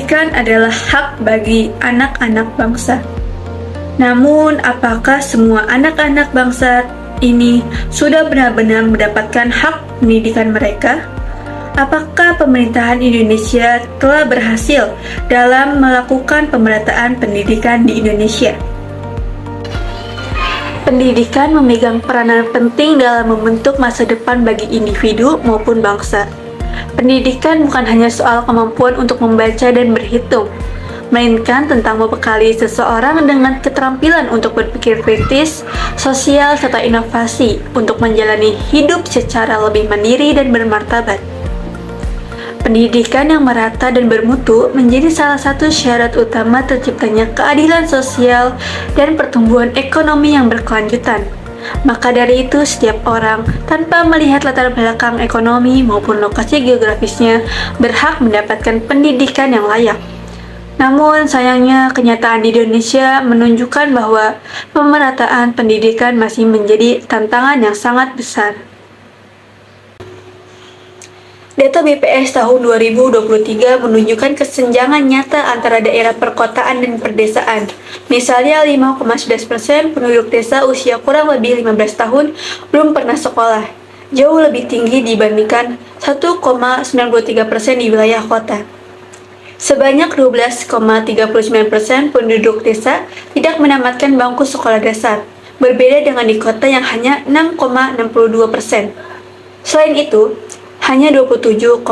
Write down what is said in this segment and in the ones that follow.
Pendidikan adalah hak bagi anak-anak bangsa. Namun, apakah semua anak-anak bangsa ini sudah benar-benar mendapatkan hak pendidikan mereka? Apakah pemerintahan Indonesia telah berhasil dalam melakukan pemerataan pendidikan di Indonesia? Pendidikan memegang peranan penting dalam membentuk masa depan bagi individu maupun bangsa. Pendidikan bukan hanya soal kemampuan untuk membaca dan berhitung, melainkan tentang membekali seseorang dengan keterampilan untuk berpikir kritis, sosial, serta inovasi untuk menjalani hidup secara lebih mandiri dan bermartabat. Pendidikan yang merata dan bermutu menjadi salah satu syarat utama terciptanya keadilan sosial dan pertumbuhan ekonomi yang berkelanjutan. Maka dari itu, setiap orang, tanpa melihat latar belakang ekonomi maupun lokasi geografisnya, berhak mendapatkan pendidikan yang layak. Namun, sayangnya kenyataan di Indonesia menunjukkan bahwa pemerataan pendidikan masih menjadi tantangan yang sangat besar. Data BPS tahun 2023 menunjukkan kesenjangan nyata antara daerah perkotaan dan perdesaan. Misalnya 5,11% penduduk desa usia kurang lebih 15 tahun belum pernah sekolah, jauh lebih tinggi dibandingkan 1,93% di wilayah kota. Sebanyak 12,39% penduduk desa tidak menamatkan bangku sekolah dasar, berbeda dengan di kota yang hanya 6,62%. Selain itu, hanya 27,98%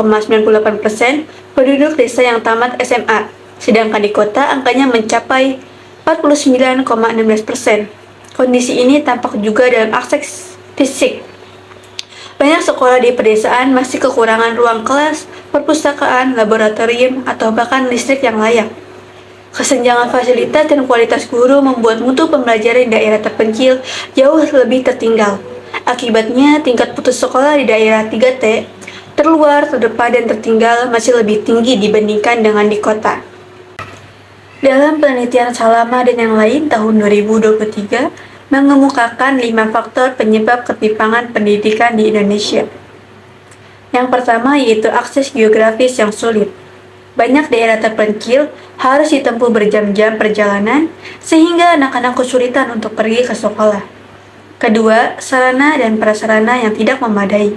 penduduk desa yang tamat SMA, sedangkan di kota angkanya mencapai 49,16%. Kondisi ini tampak juga dalam akses fisik. Banyak sekolah di pedesaan masih kekurangan ruang kelas, perpustakaan, laboratorium, atau bahkan listrik yang layak. Kesenjangan fasilitas dan kualitas guru membuat mutu pembelajaran di daerah terpencil jauh lebih tertinggal. Akibatnya, tingkat putus sekolah di daerah 3T, terluar, terdepan, dan tertinggal masih lebih tinggi dibandingkan dengan di kota. Dalam penelitian Salama dan yang lain tahun 2023, mengemukakan 5 faktor penyebab ketimpangan pendidikan di Indonesia. Yang pertama yaitu akses geografis yang sulit. Banyak daerah terpencil harus ditempuh berjam-jam perjalanan, sehingga anak-anak kesulitan untuk pergi ke sekolah. Kedua, sarana dan prasarana yang tidak memadai.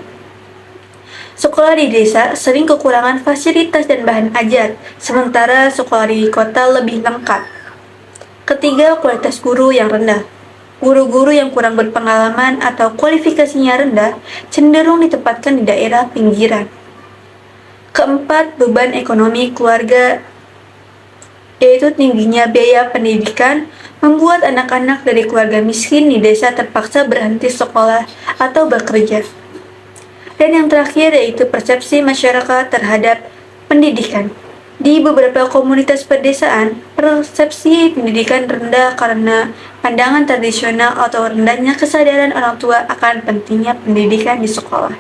Sekolah di desa sering kekurangan fasilitas dan bahan ajar, sementara sekolah di kota lebih lengkap. Ketiga, kualitas guru yang rendah. Guru-guru yang kurang berpengalaman atau kualifikasinya rendah cenderung ditempatkan di daerah pinggiran. Keempat, beban ekonomi keluarga, yaitu tingginya biaya pendidikan, membuat anak-anak dari keluarga miskin di desa terpaksa berhenti sekolah atau bekerja. Dan yang terakhir yaitu persepsi masyarakat terhadap pendidikan. Di beberapa komunitas pedesaan, persepsi pendidikan rendah karena pandangan tradisional atau rendahnya kesadaran orang tua akan pentingnya pendidikan di sekolah.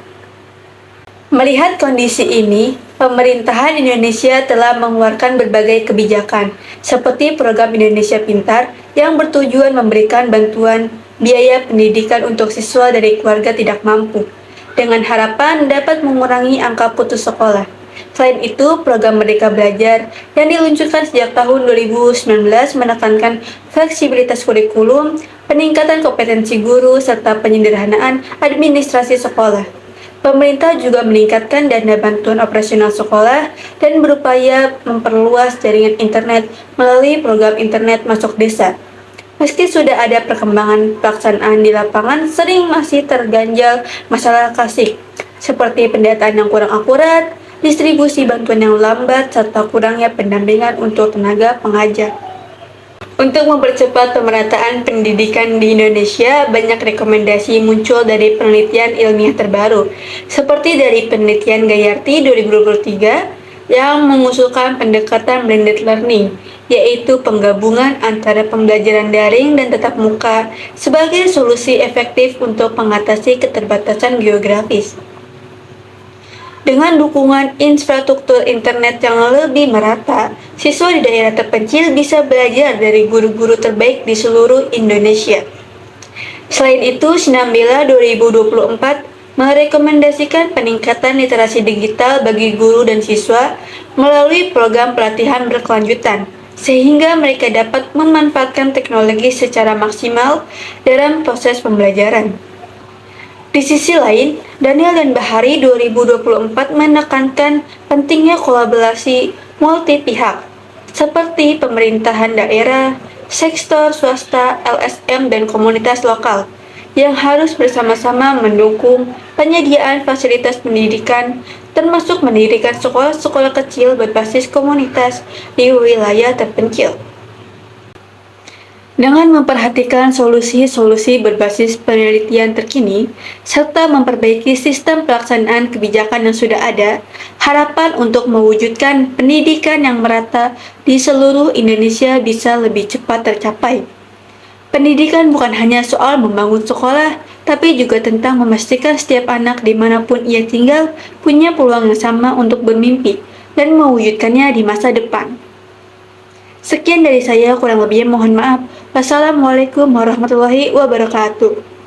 Melihat kondisi ini, pemerintahan Indonesia telah mengeluarkan berbagai kebijakan, seperti program Indonesia Pintar yang bertujuan memberikan bantuan biaya pendidikan untuk siswa dari keluarga tidak mampu, dengan harapan dapat mengurangi angka putus sekolah. Selain itu, program Merdeka Belajar yang diluncurkan sejak tahun 2019 menekankan fleksibilitas kurikulum, peningkatan kompetensi guru, serta penyederhanaan administrasi sekolah. Pemerintah juga meningkatkan dana bantuan operasional sekolah dan berupaya memperluas jaringan internet melalui program internet masuk desa. Meski sudah ada perkembangan pelaksanaan di lapangan, sering masih terganjal masalah klasik, seperti pendataan yang kurang akurat, distribusi bantuan yang lambat, serta kurangnya pendampingan untuk tenaga pengajar. Untuk mempercepat pemerataan pendidikan di Indonesia, banyak rekomendasi muncul dari penelitian ilmiah terbaru, seperti dari penelitian Gayarti 2023 yang mengusulkan pendekatan blended learning, yaitu penggabungan antara pembelajaran daring dan tatap muka sebagai solusi efektif untuk mengatasi keterbatasan geografis. Dengan dukungan infrastruktur internet yang lebih merata, siswa di daerah terpencil bisa belajar dari guru-guru terbaik di seluruh Indonesia. Selain itu, Sinambela 2024 merekomendasikan peningkatan literasi digital bagi guru dan siswa melalui program pelatihan berkelanjutan, sehingga mereka dapat memanfaatkan teknologi secara maksimal dalam proses pembelajaran. Di sisi lain, Daniel dan Bahari 2024 menekankan pentingnya kolaborasi multi pihak, seperti pemerintahan daerah, sektor swasta, LSM, dan komunitas lokal, yang harus bersama-sama mendukung penyediaan fasilitas pendidikan, termasuk mendirikan sekolah-sekolah kecil berbasis komunitas di wilayah terpencil. Dengan memperhatikan solusi-solusi berbasis penelitian terkini, serta memperbaiki sistem pelaksanaan kebijakan yang sudah ada, harapan untuk mewujudkan pendidikan yang merata di seluruh Indonesia bisa lebih cepat tercapai. Pendidikan bukan hanya soal membangun sekolah, tapi juga tentang memastikan setiap anak dimanapun ia tinggal punya peluang yang sama untuk bermimpi dan mewujudkannya di masa depan. Sekian dari saya, kurang lebihnya mohon maaf. Wassalamualaikum warahmatullahi wabarakatuh.